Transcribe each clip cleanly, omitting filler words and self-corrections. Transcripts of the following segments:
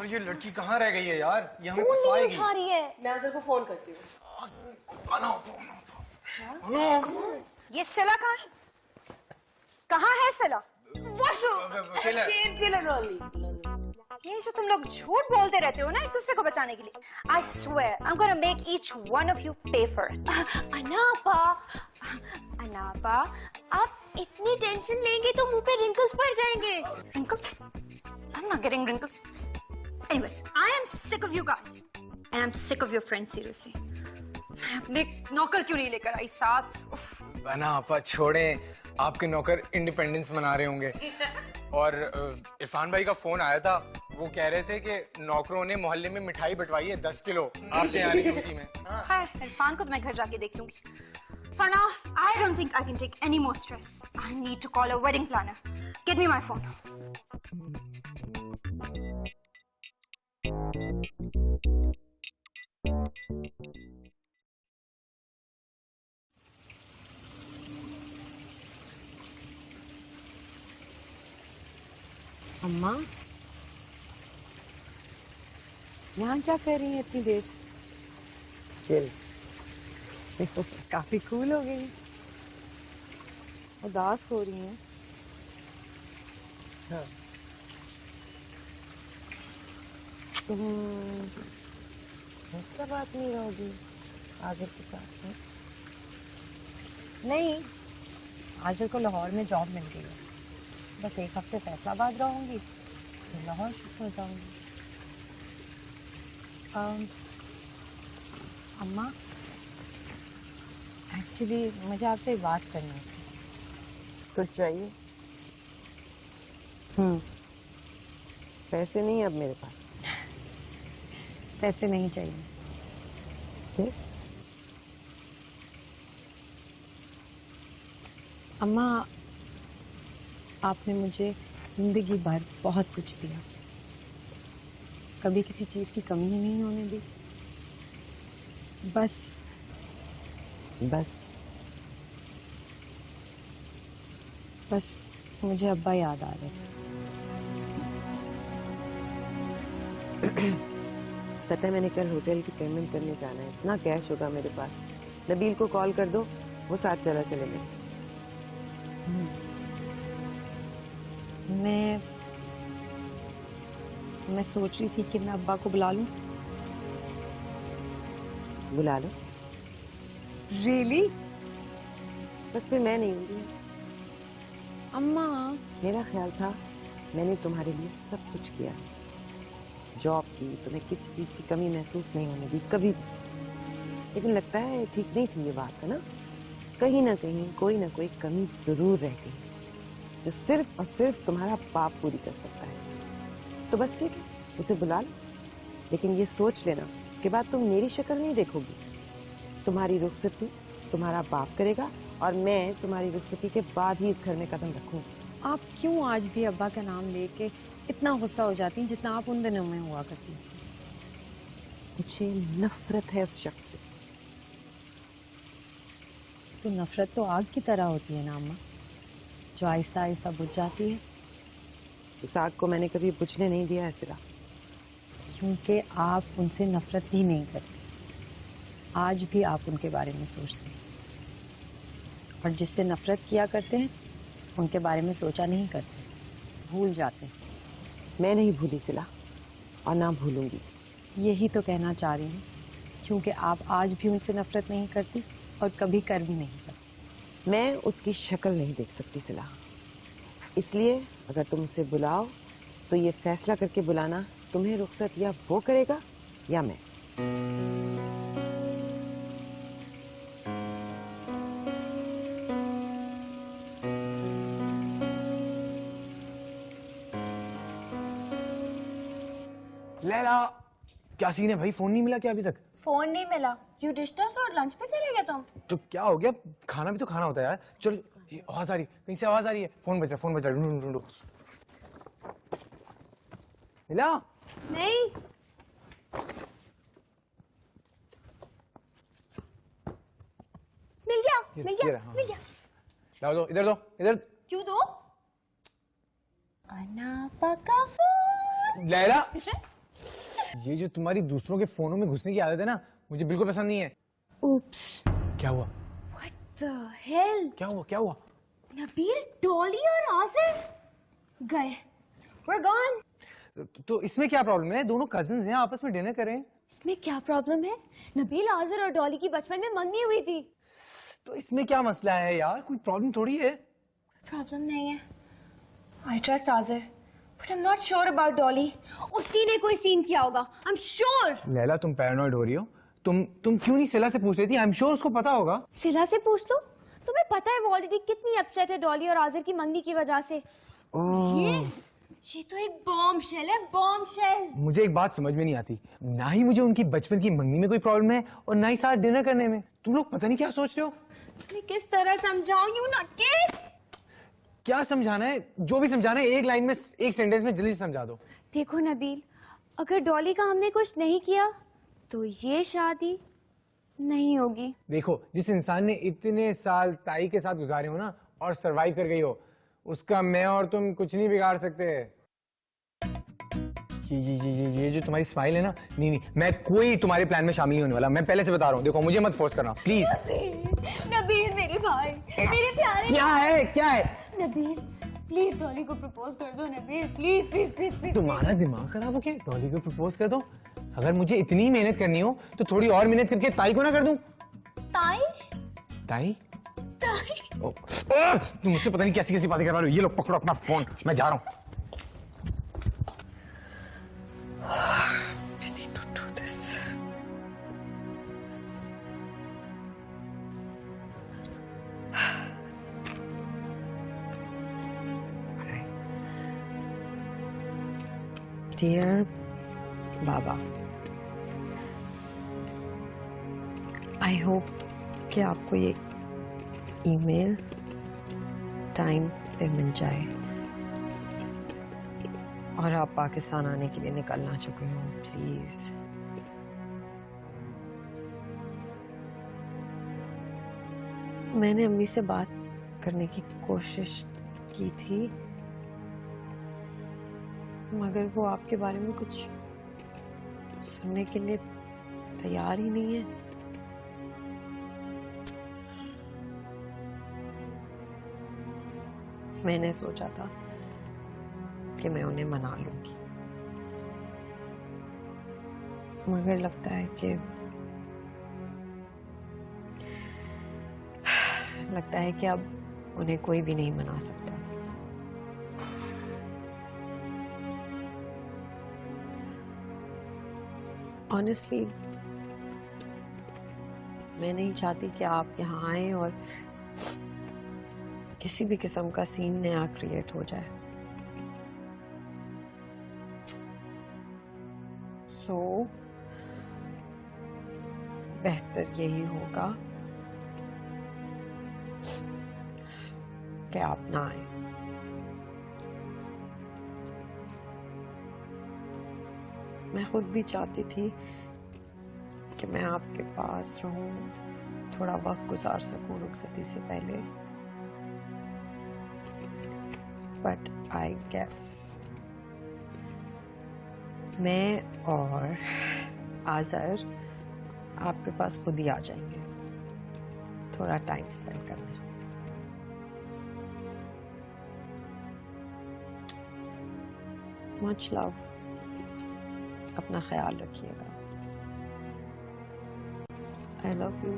ये लड़की कहाँ रह गई है यार? ये हमें फोन नहीं फंसाएगी। उठा रही है। मैं अजहर को फोन करती हूँ। ये सिला कहाँ है? कहाँ है सिला? ये जो तुम लोग झूठ बोलते रहते हो ना एक दूसरे को बचाने के लिए। I swear I'm gonna make each one of you pay for it. Anapa, आप इतनी टेंशन लेंगे तो मुंह पे रिंकल्स पड़ जाएंगे। Wrinkles? I'm not getting wrinkles. Anyways, I am sick of you guys and I'm sick of your friends. Seriously. मैं अपने नौकर क्यों नहीं लेकर आई साथ? बना आपा छोड़ें, आपके नौकर इंडिपेंडेंस मना रहे होंगे। और इरफान भाई का फोन आया था, वो कह रहे थे कि नौकरों ने मोहल्ले में मिठाई बंटवाई है 10 किलो आपके आने की खुशी में। खैर, इरफान को तो मैं घर जाके देख लूंगी। For now, I don't think I can take any more stress. I need to call a wedding planner. Get me my phone. अम्मा, यहाँ क्या कर रही है इतनी देर से? काफी कूल हो गई, उदास हो रही हैं। हाँ। तुम फैसलाबाद नहीं रहोगी आजिर के साथ? है? नहीं, आजिर को लाहौर में जॉब मिल गई है, बस एक हफ्ते फैसलाबाद रहूंगी फिर लाहौर शिफ्ट हो जाऊंगी। अम्मा, एक्चुअली मुझे आपसे बात करनी थी। कुछ चाहिए? पैसे नहीं अब मेरे पास। पैसे नहीं चाहिए। फिर? अम्मा, आपने मुझे जिंदगी भर बहुत कुछ दिया, कभी किसी चीज की कमी ही नहीं होने दी। बस मुझे अब्बा याद आ रहे। पता है, मैंने कल होटल की पेमेंट करने जाना है, इतना कैश होगा मेरे पास। नबील को कॉल कर दो, वो साथ चला चलेगा। मैं सोच रही थी कि मैं अब्बा को बुला लूं। बुला लो। रियली? बस फिर मैं नहीं होंगी। अम्मा, मेरा ख्याल था मैंने तुम्हारे लिए सब कुछ किया, जॉब की, तुम्हें किसी चीज की कमी महसूस नहीं होने दी कभी। लेकिन लगता है ठीक नहीं थी ये बात, है ना? कहीं ना कहीं कोई ना कोई कमी जरूर रह गई जो सिर्फ और सिर्फ तुम्हारा बाप पूरी कर सकता है। तो बस ठीक है, उसे बुला लो, लेकिन ये सोच लेना उसके बाद तुम मेरी शक्ल नहीं देखोगी। तुम्हारी रुखसती तुम्हारा बाप करेगा और मैं तुम्हारी रुखसती के बाद ही इस घर में कदम रखूंगी। आप क्यों आज भी अब्बा का नाम लेके इतना गुस्सा हो जाती हैं जितना आप उन दिनों में हुआ करती हैं? मुझे नफरत है उस शख्स से। तो नफरत तो आग की तरह होती है ना अम्मा, जो आहिस्ता आहिस्ता बुझ जाती है। इस आग को मैंने कभी बुझने नहीं दिया है सिला, क्योंकि आप उनसे नफरत ही नहीं करते। आज भी आप उनके बारे में सोचते हैं, और जिससे नफरत किया करते हैं उनके बारे में सोचा नहीं करते, भूल जाते हैं। मैं नहीं भूली सिला, और ना भूलूंगी। यही तो कहना चाह रही हूँ, क्योंकि आप आज भी उनसे नफरत नहीं करती और कभी कर भी नहीं सकती। मैं उसकी शक्ल नहीं देख सकती सिला, इसलिए अगर तुम उसे बुलाओ तो ये फैसला करके बुलाना, तुम्हें रुखसत या वो करेगा या मैं। लैला, क्या सीन है भाई? फोन नहीं मिला क्या अभी तक? फोन नहीं मिला? यू डिस्टर्स और लंच पे चले गए तुम? तो क्या हो गया? खाना भी तो खाना होता है यार। चलो, ये आवाज आ रही है, कहीं से आवाज आ रही है। फोन बज रहा है, ढूंढो। मिला? नहीं। मिल गया। लाओ, दो इधर। क्यों दो? अनापा का फोन। लैला, ये जो तुम्हारी दूसरों के फोनों में घुसने की आदत है ना, मुझे बिल्कुल पसंद नहीं है। Oops. क्या हुआ? What the hell? क्या हुआ? क्या हुआ? नबील, डॉली और आसिफ गए। We're gone. तो इसमें क्या प्रॉब्लम है? दोनों कजिन्स हैं, आपस में डिनर करें। इसमें क्या प्रॉब्लम है? नबील, आज़र और डॉली की बचपन में मंगनी हुई थी। तो इसमें क्या मसला है यार? कोई प्रॉब्लम थोड़ी है। प्रॉब्लम नहीं है। I trust Azar, but I'm not sure about Dolly. उसी ने कोई सीन किया होगा। I'm sure. लैला, तुम पैरानॉइड हो रही हो। तुम क्यों नहीं सिला से पूछ रही थी? आई एम श्योर उसको पता होगा। सिला से पूछ लो। तुम्हें पता है वो ऑलरेडी कितनी अपसेट है डॉली और आज़र की मंगनी की वजह से। ये तो एक बॉम्ब शेल है, बॉम्ब शेल। मुझे एक बात समझ में नहीं आती, ना ही मुझे उनकी बचपन की मंगनी में कोई प्रॉब्लम है और ना ही साथ डिनर करने में। तुम लोग पता नहीं क्या सोच रहे हो। मैं किस तरह समझाऊं? यू नटकेस। क्या समझाना है? जो भी समझाना है एक लाइन में, एक सेंटेंस में जल्दी से समझा दो। देखो नबील, अगर डॉली का हमने कुछ नहीं किया तो ये शादी नहीं होगी। देखो, जिस इंसान ने इतने साल ताई के साथ गुजारे हो ना और सरवाइव कर गई हो, उसका मैं और तुम कुछ नहीं बिगाड़ सकते। ये जो तुम्हारी स्माइल है ना, नहीं, मैं कोई तुम्हारे प्लान में शामिल नहीं होने वाला। मैं पहले से बता रहा हूँ। देखो, मुझे मत फोर्स करना प्लीज। नबील मेरे भाई, मेरे प्यारे। क्या है? नबील प्लीज डॉली को प्रपोज कर दो। Nabeel please please please please. तुम्हारा दिमाग खराब हो क्या? डॉली को प्रपोज कर दो? अगर मुझे इतनी मेहनत करनी हो तो थोड़ी और मेहनत करके ताई को ना कर दूं? ताई? ताई? तुम मुझसे पता नहीं कैसी कैसी बातें करवा रहे हो। ये लो, पकड़ो अपना फोन, मैं जा रहा हूँ। We need to do this. Dear Baba, I hope कि आपको ये ईमेल टाइम पे मिल जाए और आप पाकिस्तान आने के लिए निकलना चुके हो। प्लीज मैंने अम्मी से बात करने की कोशिश की थी, मगर वो आपके बारे में कुछ सुनने के लिए तैयार ही नहीं है। मैंने सोचा था कि मैं उन्हें मना लूंगी, मगर लगता है कि अब उन्हें कोई भी नहीं मना सकता। ऑनेस्टली मैं नहीं चाहती कि आप यहाँ आए और किसी भी किस्म का सीन नया क्रिएट हो जाए। सो बेहतर यही होगा कि आप ना आए। मैं खुद भी चाहती थी कि मैं आपके पास रहूं, थोड़ा वक्त गुजार सकूं रुखसती से पहले, बट आई गेस मैं और आज़र आपके पास खुद ही आ जाएंगे थोड़ा टाइम स्पेंड करने। मच लव, अपना ख्याल रखिएगा। I love you.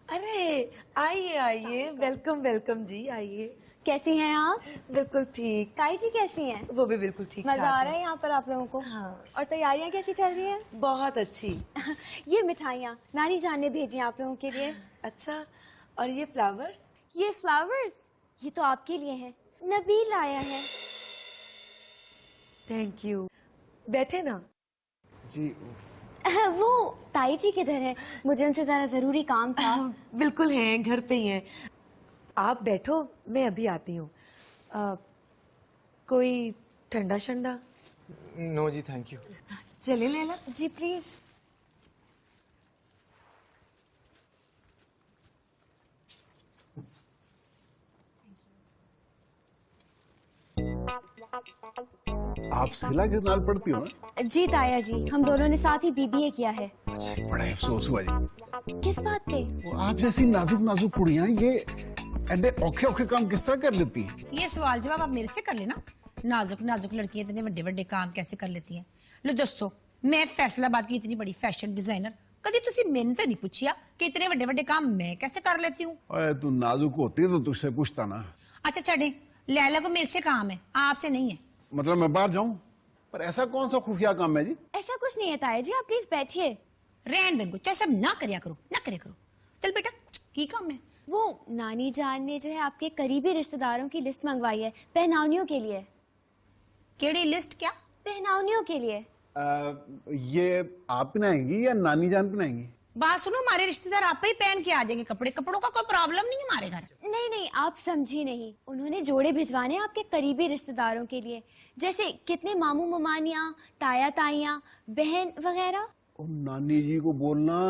अरे आइए आइए, वेलकम वेलकम जी, आइए। कैसी हैं आप? बिल्कुल ठीक। ताई जी कैसी हैं? वो भी बिल्कुल ठीक। मजा आ रहा है यहाँ पर आप लोगों को? हाँ। और तैयारियां कैसी चल रही हैं? बहुत अच्छी। ये मिठाइयाँ नानी जान ने भेजी आप लोगों के लिए। अच्छा, और ये फ्लावर्स? ये फ्लावर्स ये तो आपके लिए हैं। नबील आया है। Thank you. बैठे ना। जी वो ताई जी किधर है? मुझे उनसे जरा जरूरी काम था। बिल्कुल हैं, घर पे ही हैं। आप बैठो, मैं अभी आती हूँ। कोई ठंडा शंडा? नो जी, थैंक यू। चले लैला। जी प्लीज। आप सिला के नाल पढ़ती हो ना? जी ताया जी, हम दोनों ने साथ ही बीबीए किया है। अच्छा, बड़ा अफसोस हुआ जी। किस बात पे? वो आप जैसी नाजुक नाजुक कुड़ियां ये ऐसे औखे औखे काम किस तरह कर लेती हैं? ये सवाल जवाब आप मेरे से कर लेना। नाजुक नाजुक लड़कियां इतने बड़े बड़े काम कैसे कर लेती हैं? लो दसो, मैं फैसलाबाद की इतनी बड़ी फैशन डिजाइनर, कभी तुसी मैंने तो नहीं पूछिया कि इतने बड़े बड़े काम मैं कैसे कर लेती हूँ? ओए तू नाजुक होती तो तुझसे पूछता ना। अच्छा छड़े, लैला को मेरे से काम है, आपसे नहीं है। मतलब मैं बाहर जाऊं? पर ऐसा कौन सा खुफिया काम है जी? ऐसा कुछ नहीं है ताया जी, आप प्लीज बैठिए। रहन देन को, चाहे सब ना करिया करो, ना करिया करो। चल बेटा, की काम है? वो नानी जान ने जो है आपके करीबी रिश्तेदारों की लिस्ट मंगवाई है पहनावनियों के लिए। केड़ी लिस्ट? क्या पहनावनियों के लिए? ये आप पहनाएंगी या नानी जान पहनाएंगी? बात सुनो, हमारे रिश्तेदार आप ही पहन के आ जाएंगे कपड़े। कपड़ों का कोई प्रॉब्लम नहीं है हमारे घर। नहीं नहीं, आप समझी नहीं। उन्होंने जोड़े भिजवाने हैं आपके करीबी रिश्तेदारों के लिए, जैसे कितने मामू ममानियाँ, ताया ताइयाँ, बहन वगैरह। ओ नानी जी को बोलना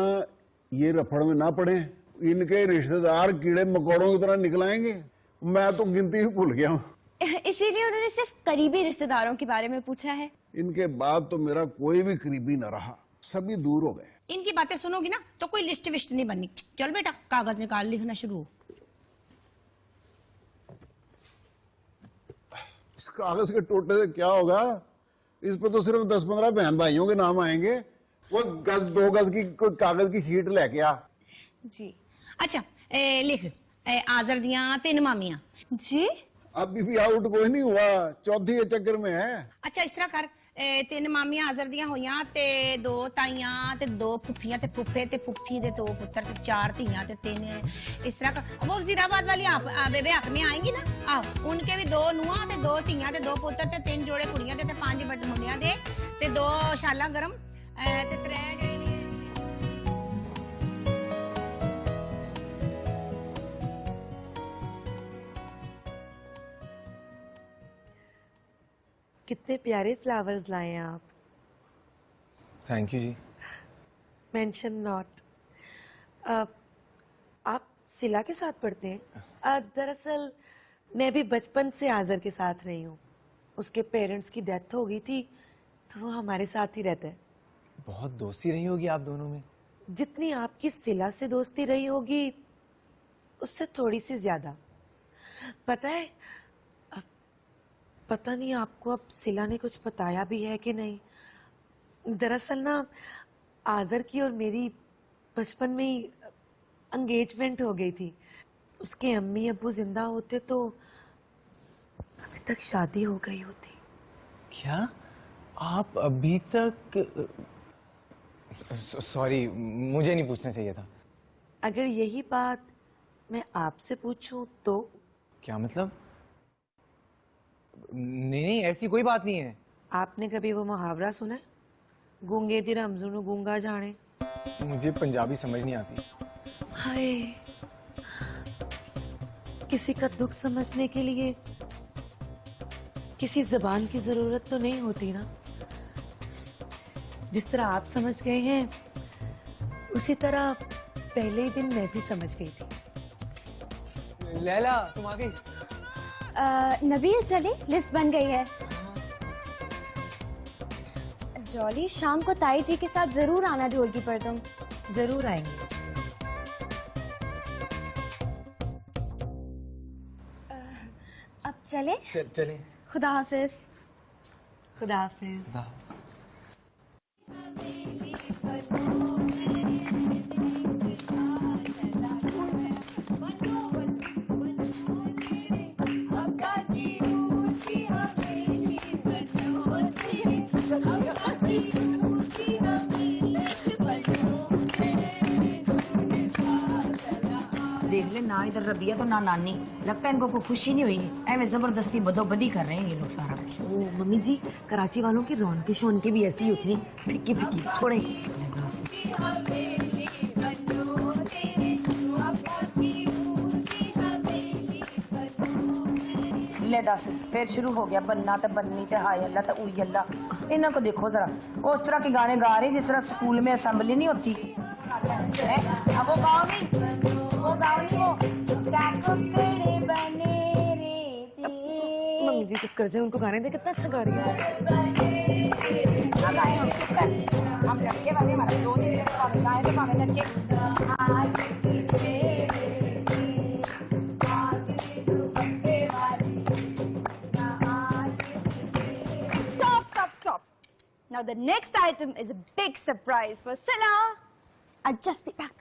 ये रफड़ में ना पड़े, इनके रिश्तेदार कीड़े मकोड़ों की तरह निकलाएंगे। मैं तो गिनती ही भूल गया हूँ। इसीलिए उन्होंने सिर्फ करीबी रिश्तेदारों के बारे में पूछा है। इनके बाद तो मेरा कोई भी करीबी न रहा, सभी दूर हो गए। इनकी बातें सुनोगी ना तो कोई लिस्ट विस्ट नहीं बननी। चल बेटा, कागज निकाल, लिखना शुरू हो। इस कागज के टोटे से क्या होगा? इस पे तो सिर्फ 10-15 बहन भाइयों के नाम आएंगे। वो गज 2 गज की कोई कागज की शीट लेके आ। जी। अच्छा लिख, आजर दियां 3 मामियां। जी अभी भी आउट कोई नहीं हुआ, चौथी के चक्कर में है। अच्छा इस तरह कर, 3 मामियां आजर दियां होइयां ते 2 ताइयां ते 2 फुफियां ते फुफे ते फुफी दे 2 पुत्र ते 4 धीयां ते 3 इस तरह कर। वो वजीराबाद वाली आप बेबे हक में आएंगी ना, आओ उनके भी 2 नुआ ते 2 धीयां ते 2 पुत्र ते 3 जोड़े कुड़ियां ते 5 बट मुंडियां दे ते 2 शाला गरम ते 3 जेह्ड़े ने। कितने प्यारे फ्लावर्स लाए हैं आप। थैंक यू जी। Mention not. आप सिला के साथ पढ़ते हैं? दरअसल मैं भी बचपन से आजर के साथ रही हूँ। उसके पेरेंट्स की डेथ हो गई थी तो वो हमारे साथ ही रहता है। बहुत दोस्ती रही होगी आप दोनों में। जितनी आपकी सिला से दोस्ती रही होगी उससे थोड़ी सी ज्यादा। पता है, पता नहीं आपको अब सिला ने कुछ बताया भी है कि नहीं। दरअसल ना आजर की और मेरी बचपन में ही एंगेजमेंट हो गई थी। उसके अम्मी अब्बू जिंदा होते तो अभी तक शादी हो गई होती। क्या आप अभी तक? सॉरी, मुझे नहीं पूछना चाहिए था। अगर यही बात मैं आपसे पूछूं तो? क्या मतलब? नहीं नहीं, ऐसी कोई बात नहीं है। आपने कभी वो मुहावरा सुना है, गूंगे दी रमजू गूंगा जाने? मुझे पंजाबी समझ नहीं आती। हाय, किसी का दुख समझने के लिए किसी जबान की जरूरत तो नहीं होती ना। जिस तरह आप समझ गए हैं उसी तरह पहले ही दिन मैं भी समझ गई थी। लैला तुम आ गई? नबील चले, लिस्ट बन गई है। डॉली, शाम को ताई जी के साथ जरूर आना ढोलकी पर तुम। जरूर आएंगे। अब चले? चलें। खुदा हाफिज। खुदा हाफिज। ना इधर रबिया तो ना नानी, लगता है इनको कोई खुशी नहीं हुई, ऐਵੇਂ जबरदस्ती बदोबदी कर रहे हैं ये लोग सारा कुछ। ओ मम्मी जी, कराची वालों की रौनकें शौनकें भी ऐसी होती हैं, फिक्की फिक्की, छोड़े। ले दस फिर शुरू हो गया बनना ते बननी ते हाय अल्लाह ते उई अल्लाह। इन्हों को देखो जरा, उस तरह के गाने गा रहे जिस तरह स्कूल में असेंबली नहीं होती। अब वो गाओ नहीं, वो गाओ नहीं, वो क्या कुकड़े बने रे मम्मी जी चुप कर जाए, उनको गाने दे, कितना अच्छा गा रही है। हम लड़के वाले हमारे दो दिन गाए तो भावे नचे। Stop. Now the next item is a big surprise for Sila. I'll just be back.